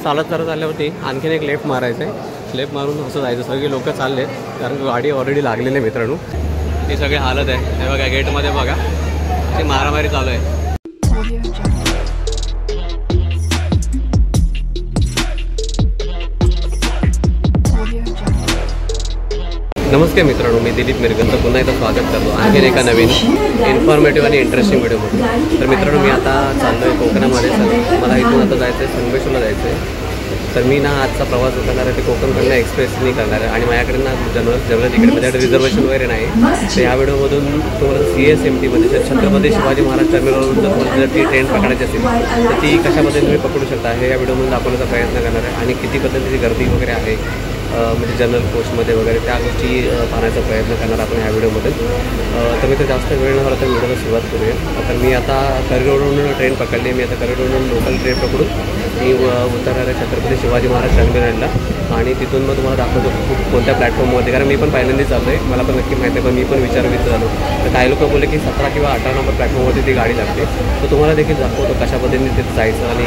चालत करत आल्यावरती आणखीन एक लेफ्ट मारायचं आहे, लेफ्ट मारून असं जायचं. सगळे लोक चाललेत कारण गाडी ऑलरेडी लागलेली आहे मित्रांनो. ती सगळी हालत आहे. हे बघा गेटमध्ये बघा ती मारामारी चालू आहे. नमस्कार मित्रांनो, मी दिलीप मिरगंचं पुन्हा एकदा स्वागत करतो आणखीन एका नवीन इन्फॉर्मेटिव्ह आणि इंटरेस्टिंग व्हिडिओमध्ये. तर मित्रांनो, मी आता चाललो आहे कोकणामध्ये. मला इथून आता जायचं आहे संगमेश्वरला जायचं आहे. तर मी ना आजचा प्रवास करणार आहे ते कोकणकडनं एक्सप्रेसनी करणार आहे आणि माझ्याकडे ना जनरल तिकीट माझ्याकडे रिझर्वेशन वगैरे नाही. तर या व्हिडिओमधून तुम्हाला CSMTमध्ये छत्रपती शिवाजी महाराज टर्मिनलवरून जर तुम्हाला जर ती ट्रेन पकडायची असेल तर ती कशा पद्धतीने तुम्ही पकडू शकता हे या व्हिडिओमध्ये दाखवण्याचा प्रयत्न करणार आहे. आणि किती पद्धतीची गर्दी वगैरे आहे म्हणजे जनरल पोस्टमध्ये वगैरे त्या गोष्टी पाहण्याचा प्रयत्न करणार आपण ह्या व्हिडिओमध्ये. तर मी तर जास्त वेळ न झाला तर व्हिडिओला सुरुवात करूया. तर मी आता करिरोडवरून ट्रेन पकडली. मी आता करिरोडवरून लोकल ट्रेन पकडून मी उतरणार आहे छत्रपती शिवाजी महाराज टर्मिनलला आणि तिथून मग तुम्हाला दाखवतो कोणत्या प्लॅटफॉर्ममध्ये. कारण मी पण पहिल्यांदाच चाललो आहे, मला पण नक्की माहिती आहे, पण मी पण विचारविचार झालो. तर काही लोक बोलले की 17 किंवा 18 नंबर प्लॅटफॉर्मवरती ती गाडी लागते. तर तुम्हाला देखील दाखवतो कशा पद्धतीने तिथे जायचं आणि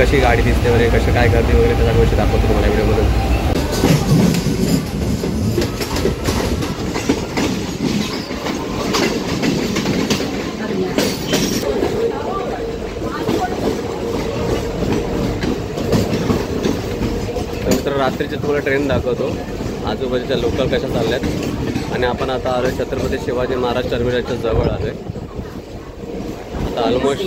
कशी गाडी दिसते वगैरे, कशा काय गर्दी वगैरे त्या गोष्टी दाखवतो तुम्हाला व्हिडिओमध्ये. तर रात्रीचे तुम्हाला ट्रेन दाखवतो आजूबाजूच्या लोकल कशा चालल्यात. आणि आपण आता आलो छत्रपती शिवाजी महाराज टर्मिनलच्या जवळ आलो आहे. आता ऑलमोस्ट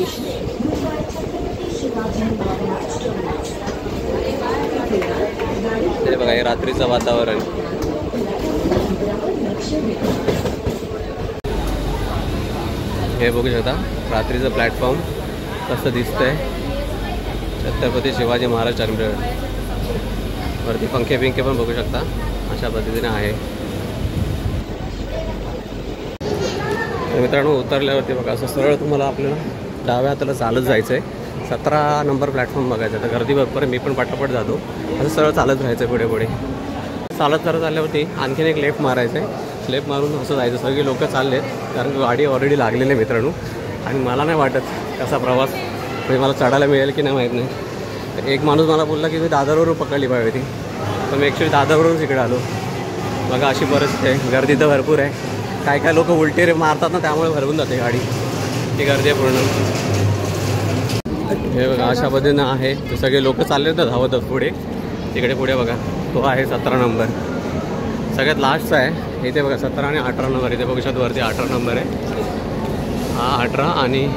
हे बघा हे रात्रीचं वातावरण. हे बघू शकता रात्रीचं प्लॅटफॉर्म कसं दिसतंय छत्रपती शिवाजी महाराज टर्मिनल वरती. पंखे पण बघू शकता अशा पद्धतीने आहे. तर मित्रांनो, उतरल्यावरती बघा असं सरळ तुम्हाला आपल्याला डाव्या हाताला चालत जायचं आहे. 17 नंबर प्लॅटफॉर्म बघायचं. तर गर्दी भरपूर आहे, मी पण पटापट जातो. असं सरळ चालत राहायचं आहे पुढे. चालत करत आल्यावरती आणखीन एक लेफ्ट मारायचं आहे, लेफ्ट मारून असं जायचं. सगळे लोक चाललेत कारण गाडी ऑलरेडी लागलेली आहे मित्रांनो. आणि मला नाही वाटत कसा प्रवास म्हणजे मला चढायला मिळेल की नाही माहीत नाही. एक माणूस मला बोलला की मी दादरवरून पकडली पाहिजे ती, तर मी ॲक्च्युली दादरवरूनच इकडे आलो. बघा अशी परिस्थिती आहे, गर्दी तर भरपूर आहे. काय लोक उलटे मारतात ना, त्यामुळे भरवून जाते गाडी. ती गर्दी आहे पूर्ण. हे बघा अशा पद्धतीनं आहे. ते सगळे लोक चालले तर धावतच पुढे. तिकडे पुढे बघा तो आहे 17 नंबर, सगळ्यात लास्टचा आहे. इथे बघा 17 आणि 18 नंबर. इथे बघू शकतो वरती 18 नंबर आहे. हा 18 आणि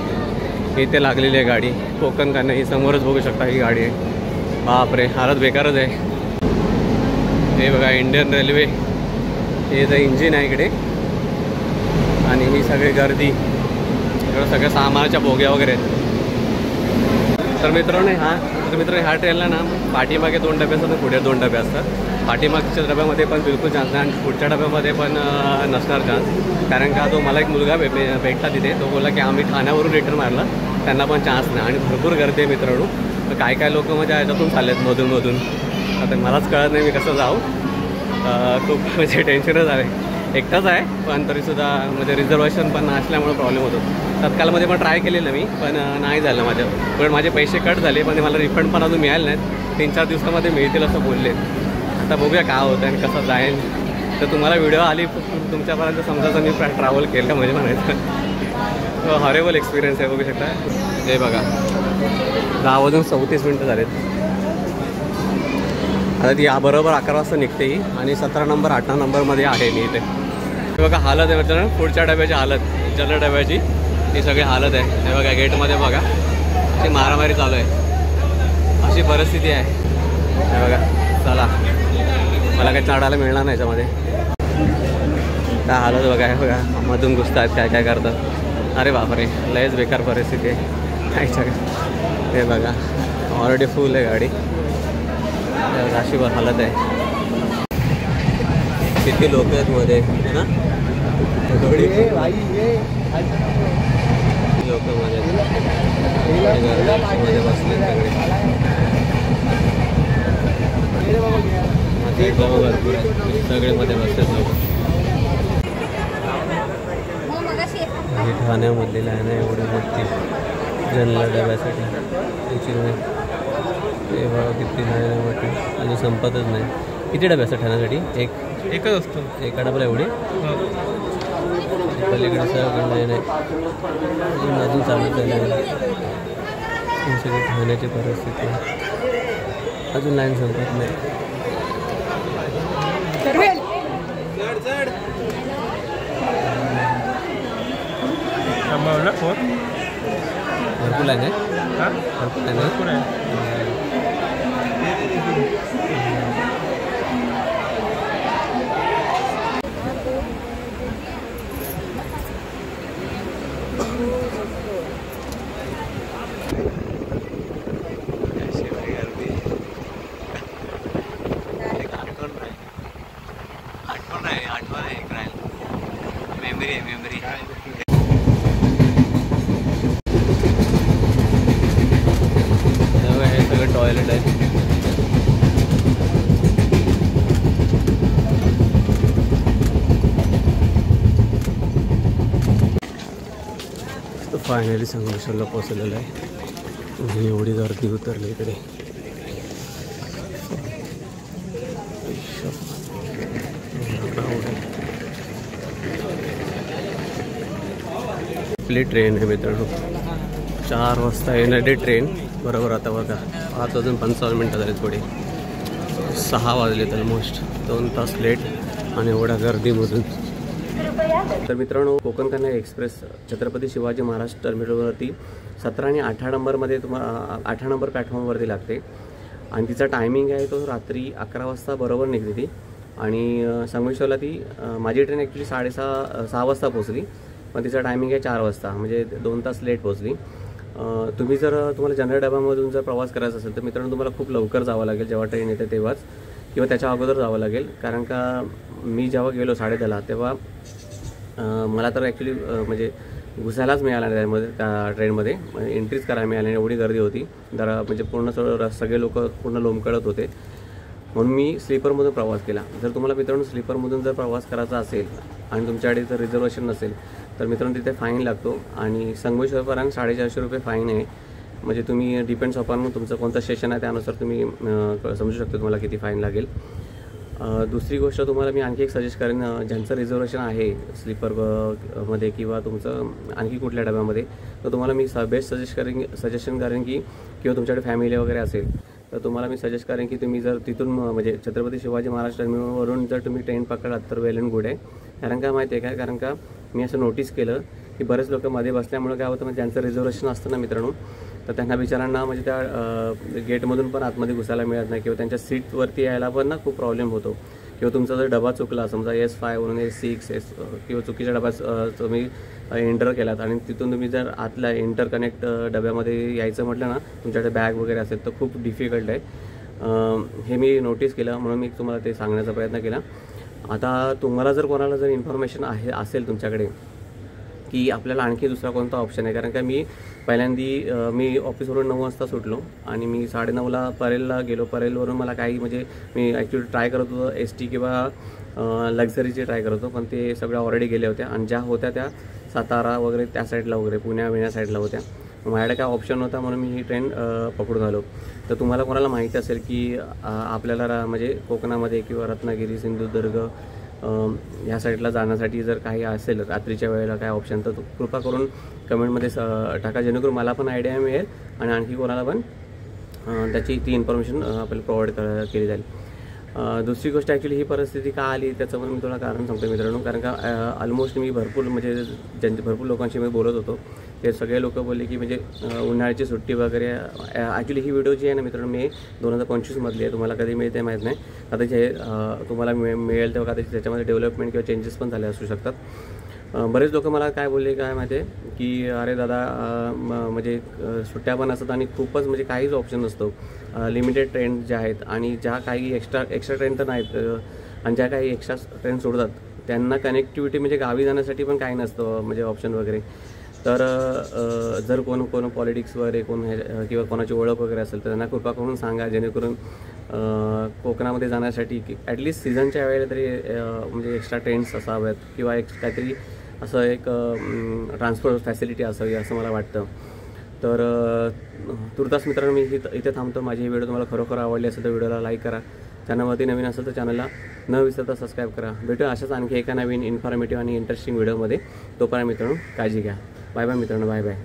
इथे लागलेली आहे गाडी कोकण कन्या. ही समोरच बघू शकता ही गाडी आहे. बापरे, हालत बेकारच आहे. हे बघा इंडियन रेल्वे, हे जे इंजिन आहे इकडे आणि ही सगळी गर्दी, इकडं सगळ्या सामानाच्या बोग्या वगैरे आहेत. तर मित्रांनो ह्या ट्रेनला ना पाठीमागे 2 डबे असतात, पुढे 2 डबे असतात. पाठीमागच्या डब्यामध्ये पण बिलकुल चान्स नाही आणि पुढच्या डब्यामध्ये पण नसणार चान्स. कारण का तो मला एक मुलगा भेटला तिथे, तो बोलला की आम्ही ठाण्यावरून रिटर्न मारला, त्यांना पण चान्स नाही. आणि भरपूर गर्दी आहे मित्रांनो. तर काय लोक म्हणजे ह्याच्यातून चाललेत मधून. आता मलाच कळत नाही मी कसं जाऊ. खूप म्हणजे टेन्शनच आहे. एकटाच आहे पण तरीसुद्धा म्हणजे रिझर्वेशन पण असल्यामुळे प्रॉब्लेम होतो. तत्कालमध्ये पण ट्राय केलेलं मी, पण नाही झालं माझं. पण माझे पैसे कट झाले, पण मला रिफंड पण अजून मिळाले नाहीत. 3-4 दिवसामध्ये मिळतील असं बोलले. आता बघूया काय होतं आणि कसं जाईल. तर तुम्हाला व्हिडिओ आली तुमच्यापर्यंत समजायचं मी ट्रॅव्हल केलं म्हणजे म्हणायचं. हॉरेबल एक्सपिरियन्स आहे, बघू शकता. हे बघा 10:34 झालेत. आता ती बरोबर 11 वाजता निघते ही आणि 17 नंबर 18 नंबरमध्ये आहे मी इथे. हे बघा हालत आहे मित्रांनो, पुढच्या डब्याची हालत, जनरल डब्याची ती सगळी हालत आहे. हे बघा गेटमध्ये बघा ती मारामारी चालू आहे, अशी परिस्थिती आहे. हे बघा चला, मला काही चढायला मिळणार नाही याच्यामध्ये. काय हालत बघा. हे बघा मधून घुसतात, काय करतात. अरे बापरे, लयच बेकार परिस्थिती आहे काय सगळं. हे बघा ऑलरेडी फुल आहे गाडी, अशी हालत आहे. किती लोक आहेत मध्ये है ना, लोक मध्ये बसले सगळे, सगळे मध्ये बसलेत लोक. हे ठाण्यामधली लाईन आहे एवढी मोठी जनरल डब्यासाठी. हे बघा किती नाही मोठी अजून संपतच नाही. किती डबे असतात ठाण्यासाठी? एकच असतो. एका डब्याला एवढी पलीकडे सगळं नाही अजून चालू झालं. सगळी ठाण्याची परिस्थिती अजून लाईन संपत नाही. भरपूर लाईन आहे. भरपूर आहे. आठवण आहे एक राहील. मेमरी आहे मेमरी. हे सगळं टॉयलेट आहे. फायनली संगमेश्वरला पोहोचलेलं आहे आणि एवढी गर्दी उतरली इकडे. आपली ट्रेन आहे मित्रांनो. 4 वाजता येणारी ट्रेन. बरोबर आता बघा 5 वाजून 55 मिनटं झाली. थोडी 6 वाजलेत ऑलमोस्ट. 2 तास लेट आणि एवढ्या गर्दीमधून. तर मित्रांनो कोकण कन्या एक्सप्रेस छत्रपती शिवाजी महाराज टर्मिनलवरती 17 आणि 18 नंबरमध्ये 18 नंबर प्लॅटफॉर्मवरती लागते आणि तिचा टायमिंग आहे तो रात्री 11 वाजता बरोबर निघते ती. आणि संगमेश्वरला ती माझी ट्रेन ॲक्च्युली 6:30 वाजता पोहोचली पण तिचा टायमिंग आहे 4 वाजता म्हणजे 2 तास लेट पोहोचली. तुम्हाला जनरल डब्यामधून जर प्रवास करायचा असेल तर मित्रांनो तुम्हाला खूप लवकर जावं लागेल जेव्हा ट्रेन येते तेव्हाच किंवा त्याच्या अगोदर जावं लागेल. कारण का मी जेव्हा गेलो 10:30 तेव्हा मला तर ॲक्च्युली म्हणजे घुसायलाच मिळाला नाही त्यामध्ये त्या ट्रेनमध्ये. एंट्रीच करायला मिळाली एवढी गर्दी होती. जरा म्हणजे पूर्ण सगळे लोक पूर्ण लोंबकळत होते म्हणून मी स्लीपरमधून प्रवास केला. जर तुम्हाला मित्रांनो स्लीपरमधून जर प्रवास करायचा असेल आणि तुमच्याकडे जर रिझर्वेशन नसेल तर मित्रांनो तिथे फाईन लागतो आणि संगमेश्वरपर्यंत 450 रुपये फाईन आहे. म्हणजे तुम्ही डिपेंड्स अपॉन तुमचं कोणतं स्टेशन आहे त्यानुसार तुम्ही समजू शकतो तुम्हाला किती फाईन लागेल. दुसरी गोष्ट तुम्हाला मी आणखी एक सजेस्ट करेन ज्यांचं रिझर्वेशन आहे स्लीपरमध्ये किंवा तुमचं आणखी कुठल्या डब्यामध्ये तर तुम्हाला मी बेस्ट सजेशन करेन की किंवा तुमच्याकडे फॅमिली वगैरे असेल तर तुम्हाला मी सजेस्ट करेन की तुम्ही जर तिथून म्हणजे छत्रपती शिवाजी महाराज टर्मिनलवरून जर तुम्ही ट्रेन पकडलात तर वेल अँड गुड आहे. कारण का माहिती आहे काय? कारण का मी असं नोटीस केलं की बरेच लोक मध्ये बसल्यामुळे काय होतं म्हणजे ज्यांचं रिझर्वेशन असतं ना मित्रांनो तर त्यांना बिचारांना म्हणजे त्या गेटमधून पण आतमध्ये घुसायला मिळत नाही किंवा त्यांच्या सीटवरती यायला पण ना खूप प्रॉब्लेम होतो. किंवा तुमचा जर डबा चुकला समजा S5 वरून S6 किंवा चुकीच्या डब्यात तुम्ही एंटर केलात आणि तिथून तुम्ही जर आतल्या इंटरकनेक्ट डब्यामध्ये यायचं म्हटलं ना तुमच्याकडे बॅग वगैरे असेल तर खूप डिफिकल्ट आहे. हे मी नोटीस केलं म्हणून मी तुम्हाला ते सांगण्याचा प्रयत्न केला. आता तुम्हाला जर कोणाला जर इन्फॉर्मेशन असेल तुमच्याकडे की आपल्याला आणखी दुसरा कोणता ऑप्शन आहे. कारण का मी पहिल्यांदा मी ऑफिसवरून 9 वाजता सुटलो आणि मी 9:30ला परेलला गेलो. परेलवरून मला काही म्हणजे मी ॲक्च्युली ट्राय करत होतो ST किंवा लक्झरीचे ट्राय करत होतो पण ते सगळ्या ऑलरेडी गेल्या होत्या आणि ज्या होत्या त्या सातारा वगैरे त्या साईडला वगैरे पुण्या साईडला होत्या. माझ्याकडे काय ऑप्शन नव्हता म्हणून मी ही ट्रेन पकडून आलो. तर तुम्हाला कोणाला माहिती असेल की आपल्याला म्हणजे कोकणामध्ये किंवा रत्नागिरी सिंधुदुर्ग ह्या साईडला जाण्यासाठी जर काही असेल रात्रीच्या वेळेला काय ऑप्शन तर कृपा करून कमेंटमध्ये टाका जेणेकरून मला पण आयडिया मिळेल आणि आणखी कोणाला पण त्याची ती इन्फॉर्मेशन आपल्याला प्रोव्हाइड केली जाईल. दुसरी गोष्ट ॲक्च्युली ही परिस्थिती का आली त्याचं पण मी तुला कारण सांगतो मित्रांनो. कारण का ऑलमोस्ट मी भरपूर भरपूर लोकांशी मी बोलत होतो ते सगळे लोक बोलले की म्हणजे उन्हाळ्याची सुट्टी वगैरे. ॲक्च्युली ही व्हिडिओ जी आहे ना मित्रांनो मी 2025मधली आहे. तुम्हाला कधी मिळते माहीत नाही. कदाचित हे तुम्हाला मिळेल तेव्हा कदाचित त्याच्यामध्ये डेव्हलपमेंट किंवा चेंजेस पण झाले असू शकतात. बरेच लोक मला काय बोलले काय माहिती आहे की अरे दादा म्हणजे सुट्ट्या पण असतात आणि खूपच म्हणजे काहीच ऑप्शन नसतो. लिमिटेड ट्रेन ज्या आहेत आणि ज्या काही एक्स्ट्रा ट्रेन तर नाहीत आणि ज्या काही एक्स्ट्रा ट्रेन सोडतात त्यांना कनेक्टिव्हिटी म्हणजे गावी जाण्यासाठी पण काही नसतं म्हणजे ऑप्शन वगैरे. तर जर कोण पॉलिटिक्स वगैरे किंवा कोणाची ओळख वगैरे असेल तर त्यांना कृपा करून सांगा जेणेकरून कोकणामध्ये जाण्यासाठी ॲटलिस्ट सीझनच्या वेळेला तरी म्हणजे एक्स्ट्रा ट्रेन्स असाव्यात किंवा काहीतरी असं एक ट्रान्सपोर्ट फॅसिलिटी असावी असं मला वाटतं. तर तुर्तास मित्रांनो मी इथे थांबतो. माझी ही व्हिडिओ तुम्हाला खरोखर आवडली असेल तर व्हिडिओला लाईक करा. चॅनलवरती नवीन असेल तर चॅनलला न विसरता सबस्क्राईब करा. भेटूया अशाच आणखी एका नवीन इन्फॉर्मेटिव्ह आणि इंटरेस्टिंग व्हिडिओमध्ये. तोपर्यंत मित्रांनो काळजी घ्या. बाय बाय मित्रांनो, बाय बाय.